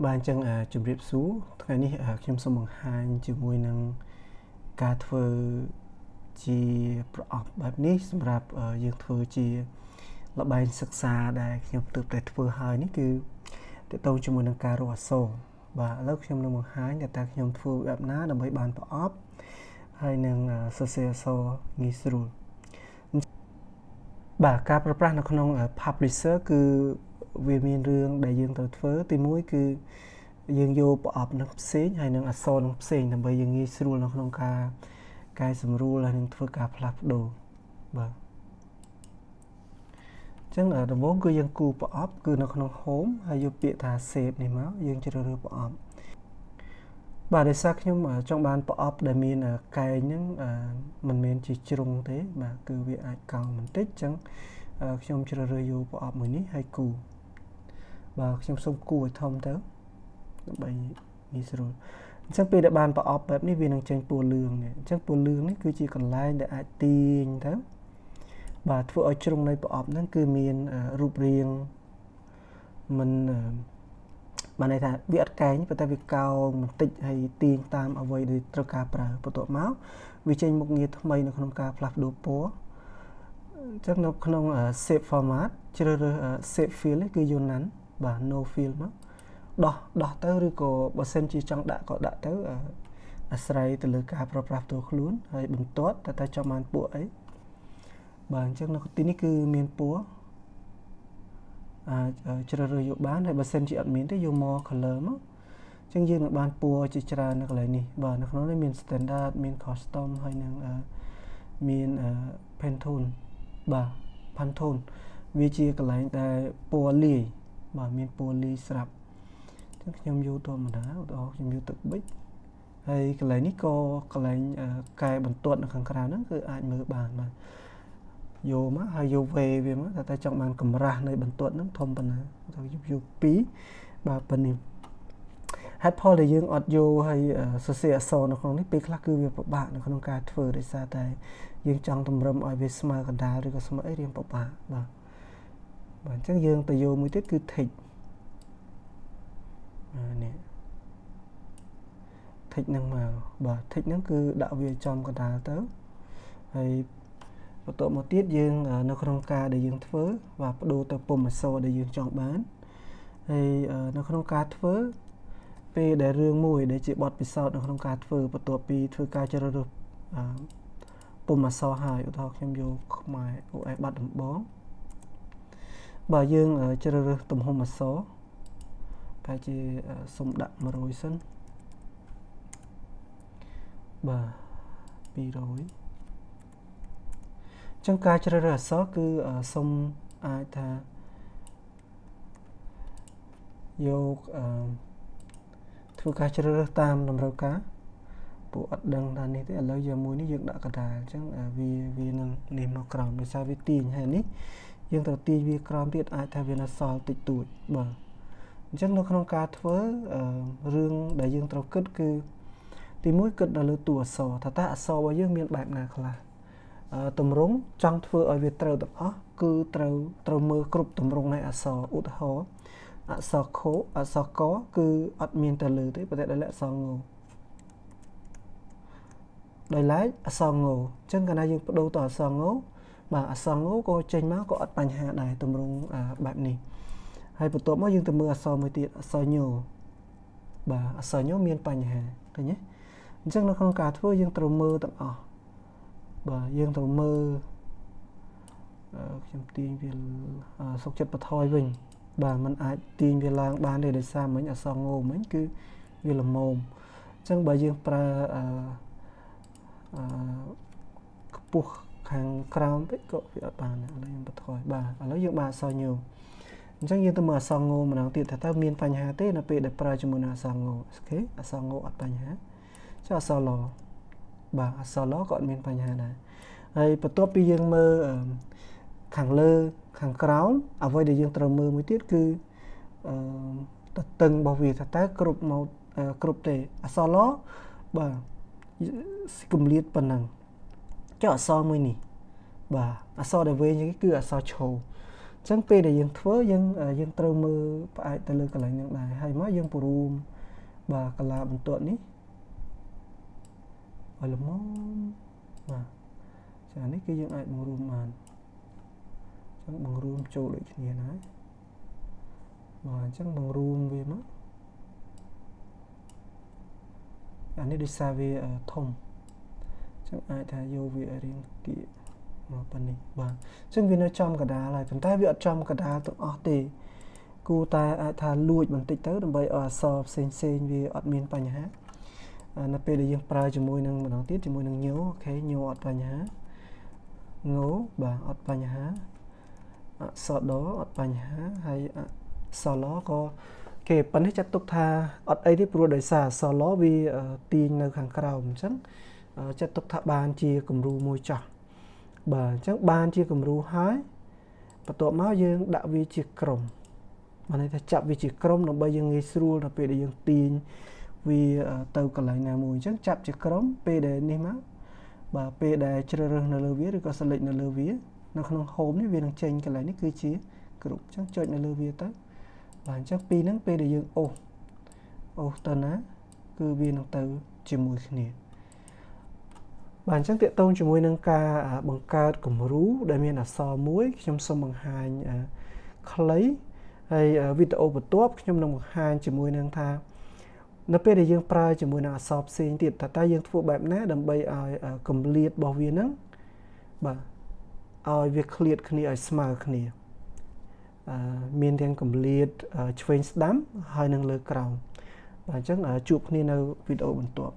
Banចឹងជំរាបសួរថ្ងៃនេះខ្ញុំសូមបង្ហាញជាមួយនឹងការធ្វើជាប្រអប់បែបនេះសម្រាប់យើងធ្វើជាល្បែងសិក្សាដែលខ្ញុំទើបតែធ្វើហើយនេះគឺទាក់ទងជាមួយនឹងការរកអក្សរបាទឥឡូវខ្ញុំនឹងបង្ហាញថាខ្ញុំធ្វើបែបណាដើម្បីបានប្រអប់ហើយនឹងសរសេរអក្សរងាយស្រួលបាទការប្រើប្រាស់នៅក្នុង Publisher គឺវាមានរឿងដែលយើងត្រូវធ្វើទី1គឺយើងយកប្រអប់នឹងផ្សេងហើយនឹងអក្សរនឹងផ្សេងដើម្បីយើងងាយស្រួលនៅក្នុងការកែសម្រួលហើយនឹងធ្វើការផ្លាស់ប្ដូរបាទអញ្ចឹងដំបូងគឺយើងគូរប្រអប់គឺនៅក្នុង Home ហើយយកពាក្យថា Save នេះមកយើងជ្រើសរើសប្រអប់បាទដោយសារខ្ញុំចង់បានប្រអប់ដែលមានកែងហ្នឹងមិនមែនជាជ្រុងទេបាទគឺវាអាចកោងបន្តិចអញ្ចឹងខ្ញុំជ្រើសរើសយកប្រអប់មួយនេះហើយគូរបាទខ្ញុំសូមគូរឲ្យធំទៅដើម្បីងាយស្រួលអញ្ចឹងពេលដែលបានប្រអប់បែបនេះវានឹងចេញពណ៌លឿងនេះអញ្ចឹងពណ៌លឿងនេះគឺជាកន្លែងដែលអាចទាញទៅបាទធ្វើឲ្យជ្រុងនៃប្រអប់ហ្នឹងគឺមានរូបរាងមិនបានន័យថាវាអត់កែងប៉ុន្តែវាកោងបន្តិចហើយទាញតាមអ្វីដែលត្រូវការប្រើបន្ទាប់មកវាចេញមុខងារថ្មីនៅក្នុងការផ្លាស់ប្ដូរពណ៌អញ្ចឹងនៅក្នុង Save Format ជ្រើសរើស Save Field នេះគឺ Yunnan បាទ No Field មកដោះទៅឬក៏បើសិនជាចង់ដាក់ក៏ដាក់ទៅអាស្រ័យទៅលើការប្រើប្រាស់ផ្ទាល់ខ្លួនហើយបន្ទាត់តែចង់បានពណ៌អីបាទអញ្ចឹងនៅទីនេះគឺមានពណ៌ជ្រើសរើសយកបានហើយបើសិនជាអត់មានទេយកមក color មកអញ្ចឹងយើងនឹងបានពណ៌ជាច្រើននៅកន្លែងនេះបាទនៅក្នុងនេះមាន standard មាន custom ហើយនឹងមាន Pantone បាទ Pantone វាជាកន្លែងដែលពណ៌លាយបាទមានពណ៌លាយស្រាប់អញ្ចឹងខ្ញុំយកធម្មតាឧទាហរណ៍ខ្ញុំយកទឹកប៊ិចហើយកន្លែងនេះក៏កន្លែងកែបន្ទាត់នៅខាងក្រៅហ្នឹងគឺអាចមើលបានបាទយកមកហើយយកវេវាមកតែចង់បានកម្រាស់នៃបន្ទាត់ហ្នឹងធំប៉ុណ្ណាទៅយក2បាទប៉ុណ្នេះហេតុផលដែលយើងអត់យកហើយសរសេរអក្សរនៅក្នុងនេះពេលខ្លះគឺវាពិបាកនៅក្នុងការធ្វើដោយសារតែយើងចង់តម្រឹមឲ្យវាស្មើកណ្ដាលឬក៏ស្មើអីរៀងពិបាកបាទអញ្ចឹងយើងទៅយកមួយទៀតគឺ Text នេះ Text ហ្នឹងមកបាទ Text ហ្នឹងគឺដាក់វាចំកណ្ដាលទៅហើយបន្ទាប់មកទៀតយើងនៅក្នុងការដែលយើងធ្វើបាទបដូរទៅពុម្ពអក្សរដែលយើងចង់បានហើយនៅក្នុងការធ្វើពេលដែលរឿងមួយដែលជាបទពិសោធន៍នៅក្នុងការធ្វើបន្ទាប់ពីធ្វើការជ្រើសរើសពុម្ពអក្សរហើយឧទាហរណ៍ខ្ញុំយកខ្មែរ OS បាត់ដំបងបាទយើងជ្រើសរើសទំហំអក្សរតែជាសុំដាក់100សិនបាទ200ចឹងការជ្រើសរើសអក្សរគឺសុំអាចថាយកធ្វើការជ្រើសរើសតាមតម្រូវការពួកអត់ដឹងថានេះទេឥឡូវយកមួយនេះយើងដាក់កណ្ដាលអញ្ចឹងវានឹងនេះមកក្រោមដោយសារវាទាញហើយនេះយើងត្រូវទាញវាក្រោមទៀតអាចថាវានៅសល់តិចតួចបាទអញ្ចឹងនៅក្នុងការធ្វើរឿងដែលយើងត្រូវគិតគឺទី1គិតនៅលើតួអក្សរថាតើអក្សររបស់យើងមានបែបណាខ្លះទម្រង់ចង់ធ្វើឲ្យវាត្រូវទាំងអស់គឺត្រូវមើលគ្រប់ទម្រង់នៃអក្សរឧទាហរណ៍អក្សរខអក្សរកគឺអត់មានទៅលើទេប៉ុន្តែដល់អក្សរងដោយឡែកអក្សรงអញ្ចឹងកាលណាយើងបដូរទៅអក្សรงបាទអក្សรงក៏ចេញមកក៏អត់បញ្ហាដែរទម្រង់បែបនេះហើយបន្ទាប់មកយើងទៅមើលអក្សរមួយទៀតអក្សរញបាទអក្សរញមានបញ្ហាឃើញទេអញ្ចឹងនៅក្នុងការធ្វើយើងត្រូវមើលទាំងអស់បាទយើងត្រូវមើលខ្ញុំទាញវាសុខចិត្តបន្ថយវិញបាទมันអាចទាញវាឡើងបានទេដោយសារមិញអក្សរងមិញគឺវាល្មមអញ្ចឹងបើយើងប្រើខ្ពស់ខាងក្រោមពេកក៏វាអត់បានដែរឥឡូវខ្ញុំបន្ថយបាទឥឡូវយើងបានអក្សរញអញ្ចឹងយើងទៅមើលអក្សរងម្ដងទៀតថាតើមានបញ្ហាទេនៅពេលដែលប្រើជាមួយនឹងអក្សរងអូខេអក្សរងអត់បញ្ហាចុះអក្សរលបាទអក្សរលក៏អត់មានបញ្ហាដែរហើយបន្ទាប់ពីយើងមើលខាងលើខាងក្រោមអ្វីដែលយើងត្រូវមើលមួយទៀតគឺតតឹងរបស់វាថាតើគ្រប់មកគ្រប់ទេអក្សរលបាទគម្លាតប៉ុណ្ណឹងចុះអក្សរមួយនេះបាទអក្សរដែលវែងគឺអក្សរឈរអ ចឹងពេលដែលយើងធ្វើយើងត្រូវមើលផ្អែកទៅលើកន្លែងហ្នឹងដែរហើយមកយើងពរូមបាទកាឡាបន្ទាត់នេះឲ្យល្មមបាទចានេះគឺយើងអាចបង្រួមបានចឹងបង្រួមចូលដូចគ្នាណាបាទអញ្ចឹងបង្រួមវាមកអានេះដូចសារវាធំចឹងអាចថាយកវារៀងគៀកមកប៉ុណ្នេះបាទអញ្ចឹងវានៅចំកដាលហើយប៉ុន្តែវាអត់ចំកដាលទាំងអស់ទេគួរតែអាចថាលួចបន្តិចទៅដើម្បីឲ្យអក្សរផ្សេងវាអត់មានបញ្ហានៅពេលដែលយើងប្រើជាមួយនឹងម្ដងទៀតជាមួយនឹងញោអូខេញោអត់បញ្ហាងោបាទអត់បញ្ហាអក្សរដអត់បញ្ហាហើយអក្សរឡក៏គេប៉ុន្តែចាត់ទុកថាអត់អីទេព្រោះដោយសារអក្សរឡវាទាញនៅខាងក្រោមអញ្ចឹងចាត់ទុកថាបានជាគំរូមួយចោះបាទអញ្ចឹងបានជាគំរូហើយបន្ទាប់មកយើងដាក់វាជាក្រុមបានន័យថាចាប់វាជាក្រុមដើម្បីយើងងាយស្រួលដល់ពេលដែលយើងទាញវាទៅកន្លែងណាមួយអញ្ចឹងចាប់ជាក្រុមពេលដែលនេះមកបាទពេលដែលជ្រើសរើសនៅលើវាឬក៏ select នៅលើវានៅក្នុង home នេះវានឹងចេញកន្លែងនេះគឺជាក្រុមអញ្ចឹងចុចនៅលើវាទៅបាទអញ្ចឹងពីហ្នឹងពេលដែលយើងអូសទៅណាគឺវានឹងទៅជាមួយគ្នាបាទអញ្ចឹងតកតងជាមួយនឹងការបង្កើតគំរូដែលមានអក្សរមួយខ្ញុំសូមបង្ហាញខ្លីហើយវីដេអូបន្ទាប់ខ្ញុំនឹងបង្ហាញជាមួយនឹងថានៅពេលដែលយើងប្រើជាមួយនឹងអក្សរផ្សេងទៀតតើយើងធ្វើបែបណាដើម្បីឲ្យគម្លាតរបស់វាហ្នឹងបាទឲ្យវាឃ្លាតគ្នាឲ្យស្មើគ្នាមានទាំងគម្លាតឆ្វេងស្ដាំហើយនឹងលើក្រោមបាទអញ្ចឹងជួបគ្នានៅវីដេអូបន្ទាប់